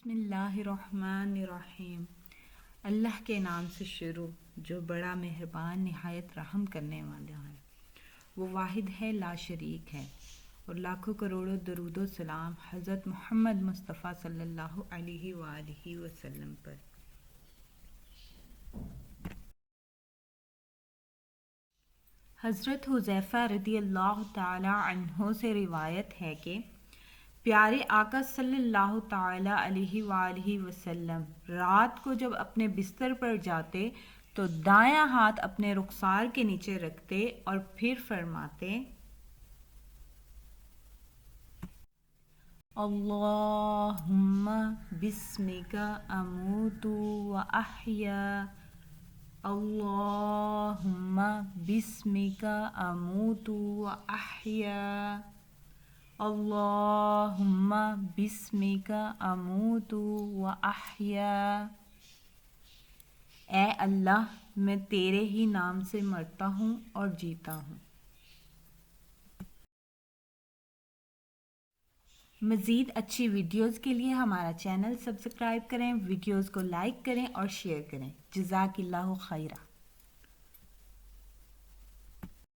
بسم اللہ الرحمن الرحیم۔ اللہ کے نام سے شروع جو بڑا مہربان نہایت رحم کرنے والا ہے۔ وہ واحد ہے، لا شریک ہے، اور لاکھوں کروڑوں درود و سلام حضرت محمد مصطفیٰ صلی اللہ علیہ وآلہ وسلم پر۔ حضرت حذیفہ رضی اللہ تعالی عنہ سے روایت ہے کہ پیارے آقا صلی اللہ تعالی علیہ وآلہ وسلم رات کو جب اپنے بستر پر جاتے تو دایاں ہاتھ اپنے رخسار کے نیچے رکھتے اور پھر فرماتے: اللہم بسمک اموت و احیا، اللہم بسمک اموت و احیا، اللہم بسمک اموت و احیا۔ اے اللہ، میں تیرے ہی نام سے مرتا ہوں اور جیتا ہوں۔ مزید اچھی ویڈیوز کے لیے ہمارا چینل سبسکرائب کریں، ویڈیوز کو لائک کریں اور شیئر کریں۔ جزاک اللہ خیرہ۔